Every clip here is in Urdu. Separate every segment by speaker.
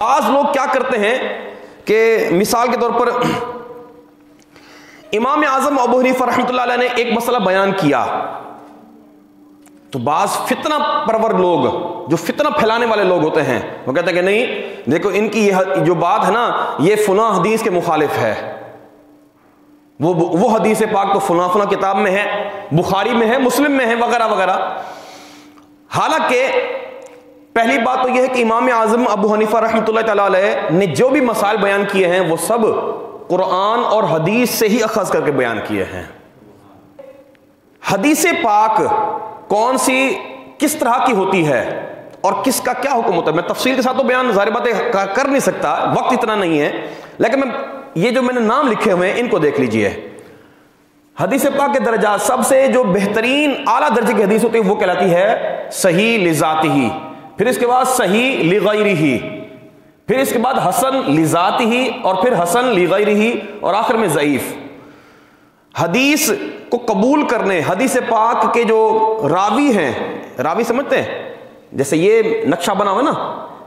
Speaker 1: بعض لوگ کیا کرتے ہیں کہ مثال کے طور پر امام اعظم ابو حنیفہ رحمۃ اللہ علیہ نے ایک مسئلہ بیان کیا تو بعض فتنہ پرور لوگ جو فتنہ پھیلانے والے لوگ ہوتے ہیں وہ کہتے ہیں کہ نہیں دیکھو ان کی یہ جو بات ہے نا یہ فلاں حدیث کے مخالف ہے، وہ حدیث پاک تو فلاں فلاں کتاب میں ہے، بخاری میں ہے، مسلم میں ہے، وغیرہ وغیرہ۔ حالانکہ پہلی بات تو یہ ہے کہ امام اعظم ابو حنیفہ رحمۃ اللہ تعالی علیہ نے جو بھی مسائل بیان کیے ہیں وہ سب قرآن اور حدیث سے ہی اخذ کر کے بیان کیے ہیں۔ حدیث پاک کون سی کس طرح کی ہوتی ہے اور کس کا کیا حکم ہوتا ہے، میں تفصیل کے ساتھ تو بیان ظاہر باتیں کر نہیں سکتا، وقت اتنا نہیں ہے، لیکن یہ جو میں نے نام لکھے ہوئے ہیں ان کو دیکھ لیجئے۔ حدیث پاک کے درجات، سب سے جو بہترین اعلیٰ درجے کی حدیث ہوتی ہے وہ کہلاتی ہے صحیح لذاتہ، پھر اس کے بعد صحیح لغیرہ، پھر اس کے بعد حسن لذاتہ، اور پھر حسن لغیرہ، اور آخر میں ضعیف۔ حدیث کو قبول کرنے، حدیث پاک کے جو راوی ہیں، راوی سمجھتے ہیں جیسے یہ نقشہ بنا ہوا نا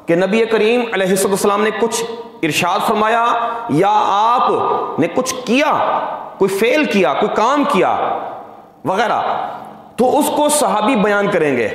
Speaker 1: کہ نبی کریم علیہ السلام نے کچھ ارشاد فرمایا یا آپ نے کچھ کیا، کوئی فعل کیا، کوئی کام کیا وغیرہ، تو اس کو صحابی بیان کریں گے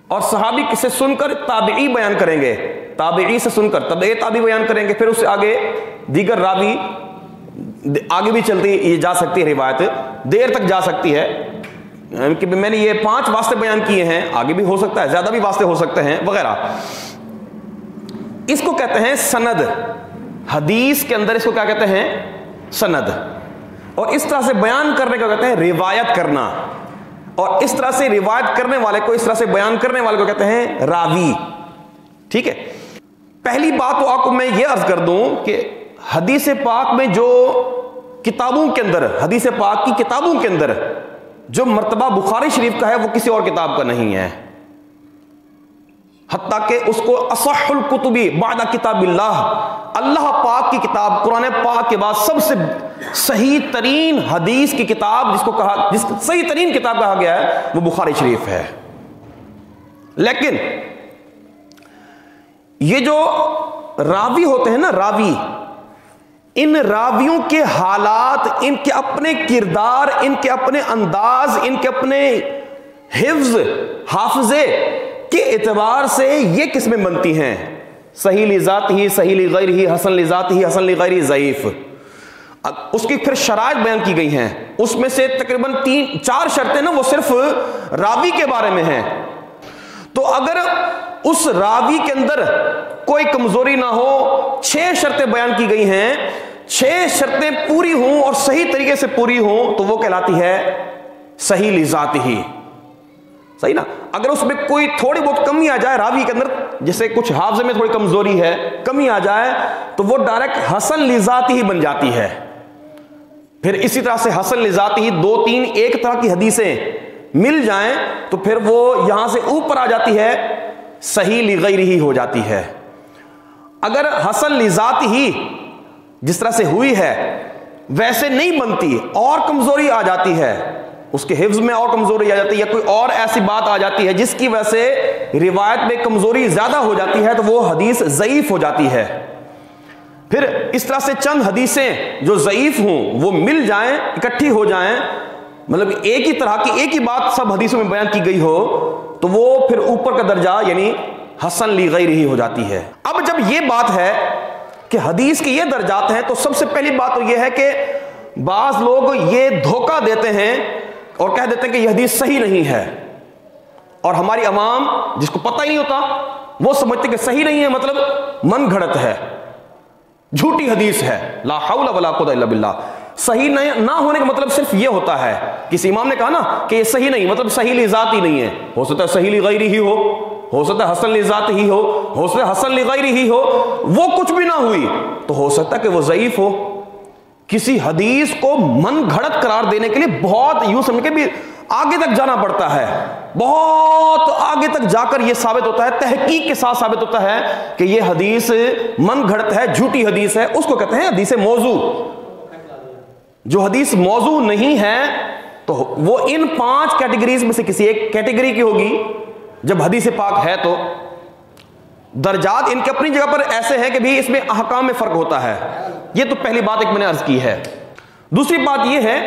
Speaker 1: اور صحابی سے سن کر تابعی بیان کریں گے، تابعی سے سن کر تابعی بیان کریں گے، پھر اس سے آگے دیگر راوی، آگے بھی چلتی یہ جا سکتی ہے، روایت دیر تک جا سکتی ہے کہ میں نے یہ 5 واسطے بیان کیے ہیں، آگے بھی ہو سکتا ہے، زیادہ بھی واسطے ہو سکتے ہیں وغیرہ۔ اس کو کہتے ہیں سند، حدیث کے اندر اس کو کیا کہتے ہیں؟ سند۔ اور اس طرح سے بیان کرنے کو کہتے ہیں روایت کرنا، اور اس طرح سے روایت کرنے والے کو، اس طرح سے بیان کرنے والے کو کہتے ہیں راوی۔ ٹھیک ہے، پہلی بات تو آپ کو میں یہ عرض کر دوں کہ حدیث پاک میں جو کتابوں کے اندر، حدیث پاک کی کتابوں کے اندر جو مرتبہ بخاری شریف کا ہے وہ کسی اور کتاب کا نہیں ہے، حتیٰ کہ اس کو اصح الکتب بعد کتاب اللہ پاک کی کتاب، قرآن پاک کے بعد سب سے صحیح ترین حدیث کی کتاب جس صحیح ترین کتاب کہا گیا ہے وہ بخاری شریف ہے۔ لیکن یہ جو راوی ہوتے ہیں نا، راوی، ان راویوں کے حالات، ان کے اپنے کردار، ان کے اپنے انداز، ان کے اپنے حافظے کے اعتبار سے یہ قسمیں بنتی ہیں، صحیح لذاتہ، صحیح لغیرہ، حسن لذاتہ، حسن لغیرہ، ضعیف۔ اس کی پھر شرائط بیان کی گئی ہیں، اس میں سے تقریباً 3-4 شرطیں نا وہ صرف راوی کے بارے میں ہیں۔ تو اگر اس راوی کے اندر کوئی کمزوری نہ ہو، 6 شرطیں بیان کی گئی ہیں، 6 شرطیں پوری ہوں اور صحیح طریقے سے پوری ہوں تو وہ کہلاتی ہے صحیح لذاتہ۔ صحیح نا؟ اگر اس میں کوئی تھوڑی بہت کمی آ جائے راوی کے اندر، جیسے کچھ حافظے میں تھوڑی کمزوری ہے، کمی آ جائے، تو وہ ڈائریکٹ حسن لذاتہ ہی بن جاتی ہے۔ پھر اسی طرح سے حسن لذاتہ ہی 2-3 ایک طرح کی حدیثیں مل جائیں تو پھر وہ یہاں سے اوپر آ جاتی ہے، صحیح لغیرہ ہی ہو جاتی ہے۔ اگر حسن لذاتہ ہی جس طرح سے ہوئی ہے ویسے نہیں بنتی، اور کمزوری آ جاتی ہے، اس کے حفظ میں اور کمزوری آ جاتی ہے، یا کوئی اور ایسی بات آ جاتی ہے جس کی وجہ سے روایت میں کمزوری زیادہ ہو جاتی ہے، تو وہ حدیث ضعیف ہو جاتی ہے۔ پھر اس طرح سے چند حدیثیں جو ضعیف ہوں وہ مل جائیں، اکٹھی ہو جائیں، مطلب ایک ہی طرح کی ایک ہی بات سب حدیثوں میں بیان کی گئی ہو، تو وہ پھر اوپر کا درجہ یعنی حسن لغیرہ ہی ہو جاتی ہے۔ اب جب یہ بات ہے کہ حدیث کے یہ درجات ہیں، تو سب سے پہلی بات تو یہ ہے کہ بعض لوگ یہ دھوکہ دیتے ہیں اور کہہ دیتے ہیں کہ یہ حدیث صحیح نہیں ہے، اور ہماری عوام جس کو پتہ ہی نہیں ہوتا وہ سمجھتے کہ صحیح نہیں ہے مطلب من گھڑت ہے، جھوٹی حدیث ہے، لا حول ولا قوت الا باللہ۔ صحیح نہ ہونے کا مطلب صرف یہ ہوتا ہے، کسی امام نے کہا نا کہ یہ صحیح نہیں، مطلب صحیح لذات ہی نہیں ہے، ہو سکتا ہے صحیح لغیرہ ہی ہو سکتا ہے حسن لذات ہی ہو سکتا ہے حسن لغیرہ ہی ہو، وہ کچھ بھی نہ ہوئی تو ہو سکتا ہے کہ وہ ضعیف ہو۔ کسی حدیث کو من گھڑت قرار دینے کے لیے بہت یوں سمجھ کے بھی آگے تک جانا پڑتا ہے، بہت آگے تک جا کر یہ ثابت ہوتا ہے، تحقیق کے ساتھ ثابت ہوتا ہے کہ یہ حدیث من گھڑت ہے، جھوٹی حدیث ہے۔ اس کو کہتے ہیں حدیث موضوع۔ جو حدیث موضوع نہیں ہے تو وہ ان 5 کیٹیگریز میں سے کسی ایک کیٹیگری کی ہوگی۔ جب حدیث پاک ہے تو درجات ان کے اپنی جگہ پر ایسے ہیں کہ بھی اس میں احکام میں فرق ہوتا ہے. یہ تو پہلی بات ایک میں نے عرض کی ہے. دوسری بات یہ ہے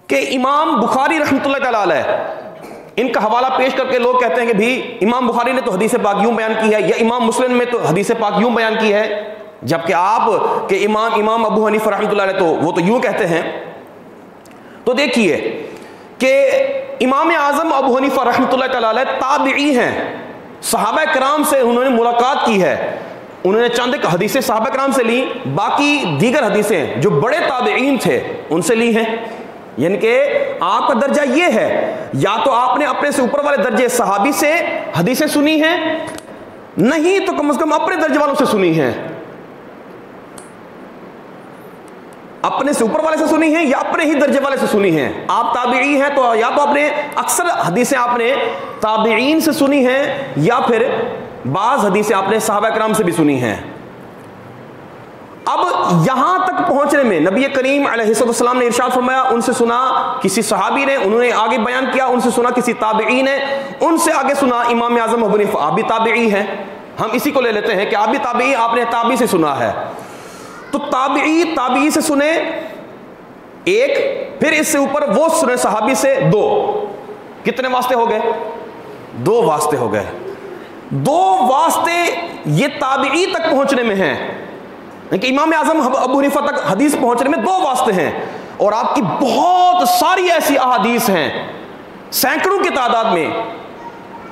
Speaker 1: کہ امام بخاری رحمۃ اللہ تعالی علیہ ان کا حوالہ پیش کر کے لوگ کہتے ہیں کہ بھی امام بخاری نے تو حدیث پاک یوں بیان کی ہے, یا امام مسلم میں تو حدیث پاک یوں بیان کی ہے, جبکہ آپ کے امام ابو حنیفہ رحمۃ اللہ علیہ تو وہ تو یوں کہتے ہیں. تو دیکھیے کہ امام اعظم ابو حنیفہ رحمۃ اللہ تعالی علیہ تابعی ہیں, صحابہ کرام سے انہوں نے ملاقات کی ہے, انہوں نے چند ایک حدیثیں صحابہ کرام سے لی, باقی دیگر حدیثیں جو بڑے تابعین تھے ان سے لی ہیں. یعنی کہ آپ کا درجہ یہ ہے, یا تو آپ نے اپنے سے اوپر والے درجے صحابی سے حدیثیں سنی ہیں, نہیں تو کم از کم اپنے درجے والوں سے سنی ہیں, اپنے سے اوپر والے سے سنی ہیں یا اپنے ہی درجے والے سے سنی ہیں. آپ تابعی ہیں تو یا تو اپنے اکثر حدیثیں آپ نے تابعین سے سنی ہیں, یا پھر بعض حدیثیں آپ نے صحابہ کرام سے بھی سنی ہیں. اب یہاں تک پہنچنے میں نبی کریم علیہ السلام نے ارشاد فرمایا, ان سے سنا کسی صحابی نے, انہوں نے آگے بیان کیا, ان سے سنا کسی تابعی نے, ان سے آگے سنا امام اعظم ابو حنیفہ, آپ بھی تابعی ہیں, ہم اسی کو لے لیتے ہیں کہ آپ بھی تابعی, آپ نے تابعی سے سنا ہے. تو تابعی سے سنے ایک, پھر اس سے اوپر وہ سنے صحابی سے دو, کتنے واسطے ہو گئے؟ دو واسطے ہو گئے. دو واسطے یہ تابعی تک پہنچنے میں ہیں, کہ امام اعظم ابو حنیفہ تک حدیث پہنچنے میں دو واسطے ہیں. اور آپ کی بہت ساری ایسی احادیث ہیں, سینکڑوں کی تعداد میں,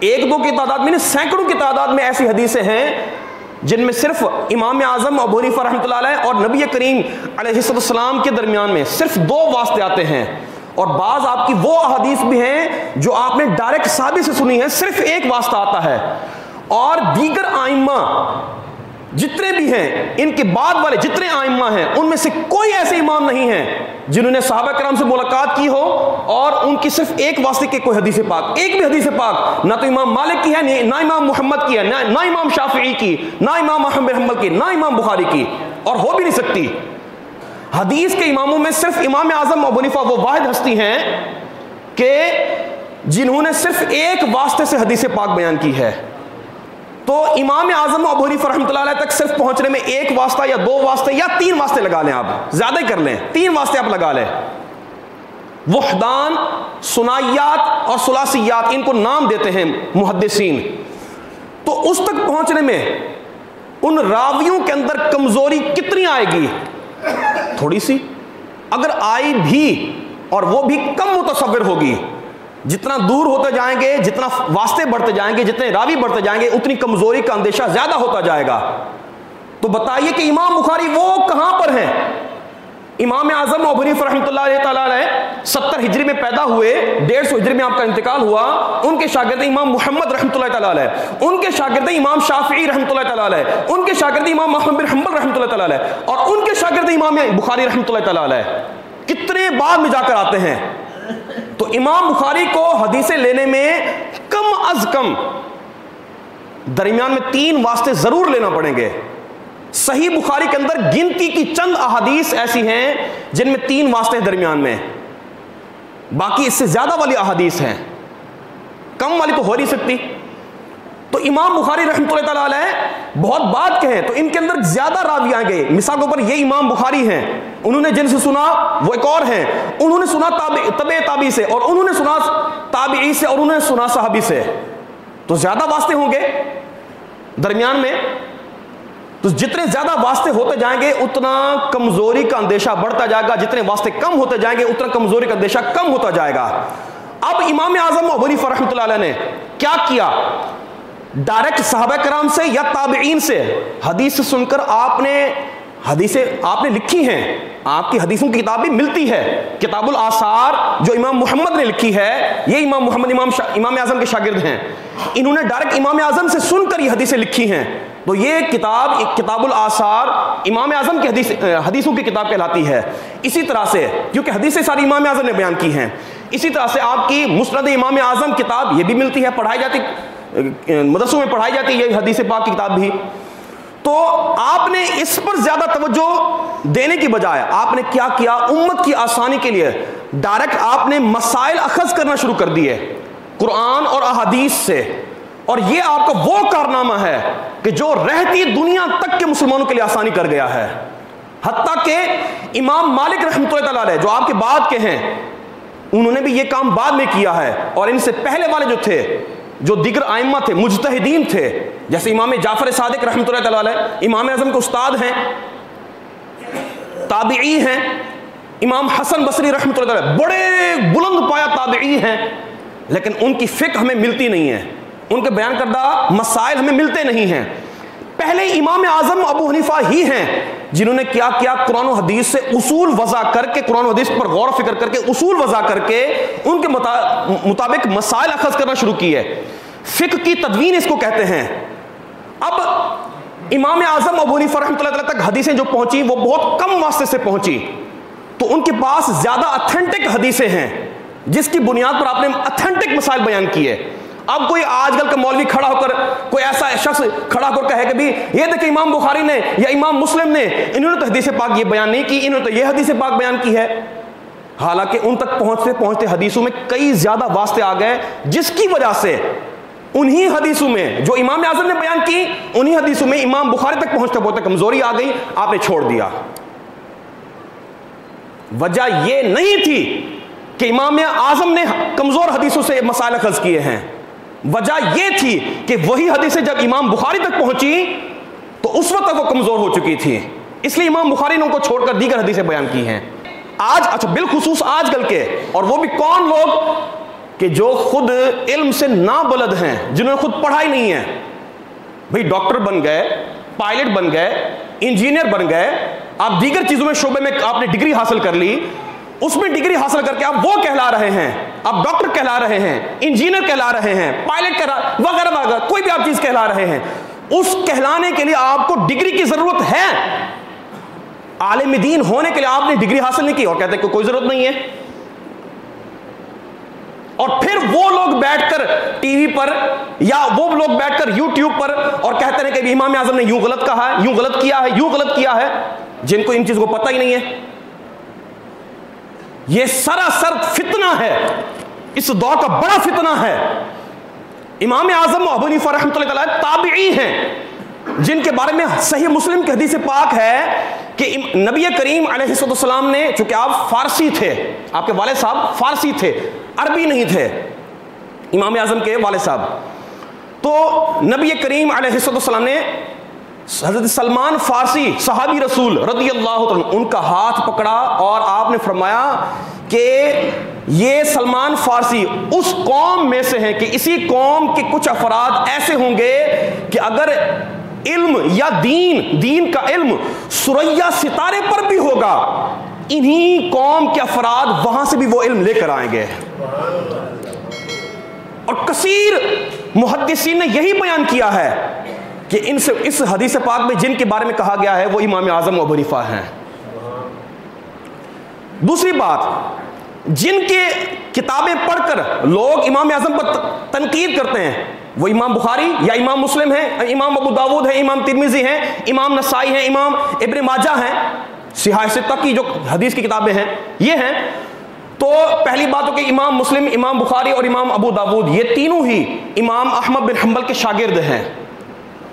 Speaker 1: ایک دو کی تعداد میں نہیں, سینکڑوں کی تعداد میں ایسی حدیثیں ہیں جن میں صرف امام اعظم ابو حنیفہ رحمۃ اللہ علیہ اور نبی کریم علیہ السلام کے درمیان میں صرف دو واسطے آتے ہیں. اور بعض آپ کی وہ احادیث بھی ہیں جو آپ نے ڈائریکٹ صحابی سے سنی ہے, صرف ایک واسطہ آتا ہے. اور دیگر آئمہ جتنے بھی ہیں, ان کے بعد والے جتنے آئمہ ہیں, ان میں سے کوئی ایسے امام نہیں ہیں جنہوں نے صحابہ کرام سے ملاقات کی ہو اور ان کی صرف ایک واسطے کے کوئی حدیث پاک, ایک بھی حدیث پاک نہ تو امام مالک کی ہے, نہ امام محمد کی ہے, نہ امام شافعی کی, نہ امام احمد بن حنبل کی, نہ امام بخاری کی, اور ہو بھی نہیں سکتی. حدیث کے اماموں میں صرف امام اعظم ابو حنیفہ وہ واحد ہستی ہیں کہ جنہوں نے صرف ایک واسطے سے حدیث پاک بیان کی ہے. تو امام اعظم ابو حنیفہ رحمۃ اللہ علیہ تک صرف پہنچنے میں ایک واسطہ یا دو واسطے یا تین واسطے لگا لیں, آپ زیادہ ہی کر لیں, تین واسطے آپ لگا لیں. وحدان, ثنائیات اور ثلاثیات, ان کو نام دیتے ہیں محدثین. تو اس تک پہنچنے میں ان راویوں کے اندر کمزوری کتنی آئے گی؟ تھوڑی سی, اگر آئی بھی اور وہ بھی کم متصور ہوگی. جتنا دور ہوتے جائیں گے, جتنا واسطے بڑھتے جائیں گے, جتنے راوی بڑھتے جائیں گے, اتنی کمزوری کا اندیشہ زیادہ ہوتا جائے گا. تو بتائیے کہ امام بخاری وہ کہاں پر ہیں؟ امام اعظم ابو حنیفہ رحمۃ اللہ تعالی علیہ 70 ہجری میں پیدا ہوئے, 150 ہجری میں آپ کا انتقال ہوا. ان کے شاگرد امام محمد رحمۃ اللہ تعالی علیہ, ان کے شاگرد امام شافعی رحمۃ اللہ تعالی علیہ, ان کے شاگرد امام احمد بن حنبل رحمۃ اللہ تعالی علیہ, اور ان کے شاگرد امام بخاری رحمۃ اللہ تعالی علیہ کتنے بعد میں جا کر آتے ہیں. تو امام بخاری کو حدیثیں لینے میں کم از کم درمیان میں تین واسطے ضرور لینا پڑیں گے. صحیح بخاری کے اندر گنتی کی چند احادیث ایسی ہیں جن میں تین واسطے درمیان میں, باقی اس سے زیادہ والی احادیث ہیں, کم والی تو ہو نہیں سکتی. تو امام بخاری رحمۃ اللہ تعالی علیہ بہت بات کہیں تو ان کے اندر زیادہ راوی آ گئے. مثال کے اوپر یہ امام بخاری ہیں, انہوں نے جن سے سنا وہ ایک اور ہیں, انہوں نے سنا تبع تابعی سے, اور انہوں نے سنا تابعی سے, اور انہوں نے سنا صحابی سے. تو زیادہ واسطے ہوں گے درمیان میں. تو جتنے زیادہ واسطے ہوتے جائیں گے اتنا کمزوری کا اندیشہ بڑھتا جائے گا, جتنے واسطے کم ہوتے جائیں گے اتنا کمزوری کا اندیشہ کم ہوتا جائے گا. اب امام اعظم ابو حنیفہ رحمۃ اللہ علیہ نے کیا کیا؟ ڈائریکٹ صحابہ کرام سے یا تابعین سے حدیث سن کر آپ نے حدیثیں آپ نے لکھی ہیں, آپ کی حدیثوں کی کتاب بھی ملتی ہے, کتاب الآثار جو امام محمد نے لکھی ہے, یہ امام محمد امام اعظم کے شاگرد ہیں, انہوں نے ڈائریکٹ امام اعظم سے سن کر یہ حدیثیں لکھی ہیں. تو یہ کتاب کتاب الآثار امام اعظم کی حدیثوں کی کتاب کہلاتی ہے. اسی طرح سے کیونکہ حدیثیں ساری امام اعظم نے بیان کی ہیں, اسی طرح سے آپ کی مسند امام اعظم کتاب یہ بھی ملتی ہے, پڑھائی جاتی, مدرسوں میں پڑھائی جاتی ہے یہ حدیث پاک کی کتاب بھی. تو آپ نے اس پر زیادہ توجہ دینے کی بجائے آپ نے کیا کیا؟ امت کی آسانی کے لیے ڈائریکٹ آپ نے مسائل اخذ کرنا شروع کر دیے قرآن اور احادیث سے, اور یہ آپ کا وہ کارنامہ ہے کہ جو رہتی دنیا تک کے مسلمانوں کے لیے آسانی کر گیا ہے. حتیٰ کہ امام مالک رحمۃ اللہ تعالیٰ علیہ جو آپ کے بعد کے ہیں, انہوں نے بھی یہ کام بعد میں کیا ہے. اور ان سے پہلے والے جو تھے, جو دیگر ائمہ تھے, مجتہدین تھے, جیسے امام جعفر صادق رحمۃ اللہ تعالیٰ علیہ, امام اعظم کے استاد ہیں, تابعی ہیں. امام حسن بصری رحمۃ اللہ علیہ بڑے بلند پایا تابعی ہیں, لیکن ان کی فقہ ہمیں ملتی نہیں ہے, ان کے بیان کردہ مسائل ہمیں ملتے نہیں ہیں. پہلے امام اعظم ابو حنیفہ ہی ہیں جنہوں نے کیا کیا, قرآن و حدیث سے اصول وضع کر کے, قرآن و حدیث پر غور و فکر کر کے اصول وضع کر کے ان کے مطابق مسائل اخذ کرنا شروع کی ہے. فقہ کی تدوین اس کو کہتے ہیں. اب امام اعظم ابو حنیفہ رحمۃ اللہ تعالیٰ تک حدیثیں جو پہنچی وہ بہت کم واسطے سے پہنچی, تو ان کے پاس زیادہ اتھینٹک حدیثیں ہیں جس کی بنیاد پر آپ نے اتھینٹک مسائل بیان کیے. اب کوئی آج کل کا مولوی کھڑا ہو کر, کوئی ایسا شخص کھڑا ہو کر کہے کہ بھی یہ دیکھیں امام بخاری نے یا امام مسلم نے, انہوں نے تو حدیث پاک یہ بیان نہیں کی, انہوں نے تو یہ حدیث پاک بیان کی ہے. حالانکہ ان تک پہنچتے پہنچتے حدیثوں میں کئی زیادہ واسطے آ گئے, جس کی وجہ سے انہی حدیثوں میں جو امام اعظم نے بیان کی, انہی حدیثوں میں امام بخاری تک پہنچتے پہنچتے کمزوری آ گئی, آپ نے چھوڑ دیا. وجہ یہ نہیں تھی کہ امام اعظم نے کمزور حدیثوں سے مسائل اخذ کیے ہیں, وجہ یہ تھی کہ وہی حدیثیں جب امام بخاری تک پہنچی تو اس وقت تک وہ کمزور ہو چکی تھی, اس لیے امام بخاری نے ان کو چھوڑ کر دیگر حدیثیں بیان کی ہیں. آج اچھا بالخصوص آج کل کے, اور وہ بھی کون لوگ کہ جو خود علم سے نابلد ہیں, جنہوں نے خود پڑھائی نہیں ہے. بھئی ڈاکٹر بن گئے, پائلٹ بن گئے, انجینئر بن گئے, آپ دیگر چیزوں میں شعبے میں آپ نے ڈگری حاصل کر لی, اس میں ڈگری حاصل کر کے آپ وہ کہلا رہے ہیں, آپ ڈاکٹر کہلا رہے ہیں, انجینئر کہلا رہے ہیں, پائلٹ کہلا وغیرہ وغیرہ, کوئی بھی آپ چیز کہلا رہے ہیں. اس کہلانے کے لیے آپ کو ڈگری کی ضرورت ہے. عالم دین ہونے کے لیے آپ نے ڈگری حاصل نہیں کی اور کہتے ہیں کہ کوئی ضرورت نہیں ہے. اور پھر وہ لوگ بیٹھ کر ٹی وی پر یا وہ لوگ بیٹھ کر یوٹیوب پر اور کہتے ہیں کہ امام اعظم نے یوں غلط کہا ہے, یوں غلط کیا ہے, یوں غلط کیا ہے, جن کو ان چیزوں کو پتہ ہی نہیں ہے. یہ سراسر فتنہ ہے, اس دور کا بڑا فتنہ ہے. امام اعظم ابو حنیفہ رحمۃ اللہ تعالیٰ تابعی ہیں جن کے بارے میں صحیح مسلم کی حدیث پاک ہے کہ نبی کریم علیہ السلام نے, چونکہ آپ فارسی تھے, آپ کے والد صاحب فارسی تھے, عربی نہیں تھے, امام اعظم کے والد صاحب, تو نبی کریم علیہ السلام نے حضرت سلمان فارسی صحابی رسول رضی اللہ عنہ ان کا ہاتھ پکڑا اور آپ نے فرمایا کہ یہ سلمان فارسی اس قوم میں سے ہیں کہ اسی قوم کے کچھ افراد ایسے ہوں گے کہ اگر علم یا دین کا علم ثریا ستارے پر بھی ہوگا, انہی قوم کے افراد وہاں سے بھی وہ علم لے کر آئیں گے. اور کثیر محدثین نے یہی بیان کیا ہے کہ اس حدیث پاک میں جن کے بارے میں کہا گیا ہے وہ امام اعظم ابو حنیفہ ہیں. دوسری بات, جن کے کتابیں پڑھ کر لوگ امام اعظم پر تنقید کرتے ہیں وہ امام بخاری یا امام مسلم ہیں, امام ابو داود ہیں, امام ترمذی ہیں, امام نسائی ہیں, امام ابن ماجہ ہیں, صحاح ستہ کی جو حدیث کی کتابیں ہیں یہ ہیں. تو پہلی بات ہو کہ امام مسلم, امام بخاری اور امام ابو داود یہ تینوں ہی امام احمد بن حنبل کے شاگرد ہیں.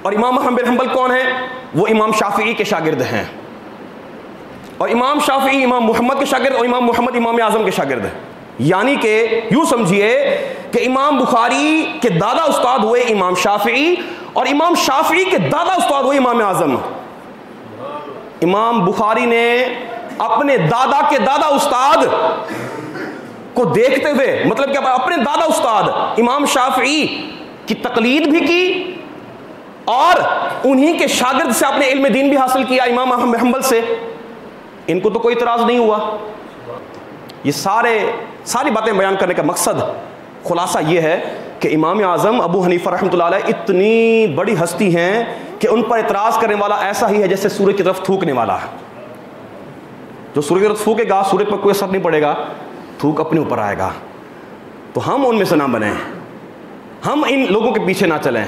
Speaker 1: اور امام احمد بن حنبل کون ہیں؟ وہ امام شافعی کے شاگرد ہیں. اور امام شافعی امام محمد کے شاگرد اور امام محمد امام اعظم کے شاگرد ہیں. یعنی کہ یوں سمجھیے کہ امام بخاری کے دادا استاد ہوئے امام شافعی اور امام شافعی کے دادا استاد ہوئے امام اعظم. امام بخاری نے اپنے دادا کے دادا استاد کو دیکھتے ہوئے, مطلب کہ اپنے دادا استاد امام شافعی کی تقلید بھی کی اور انہی کے شاگرد سے اپنے علم دین بھی حاصل کیا, امام احمد بن حنبل سے. ان کو تو کوئی اعتراض نہیں ہوا. یہ ساری باتیں بیان کرنے کا مقصد خلاصہ یہ ہے کہ امام اعظم ابو حنیفہ رحمۃ اللہ علیہ اتنی بڑی ہستی ہیں کہ ان پر اعتراض کرنے والا ایسا ہی ہے جیسے سورج کی طرف تھوکنے والا. جو سورج کی طرف تھوکے گا سورج پر کوئی اثر نہیں پڑے گا, تھوک اپنے اوپر آئے گا. تو ہم ان میں سے نہ بنیں, ہم ان لوگوں کے پیچھے نہ چلیں.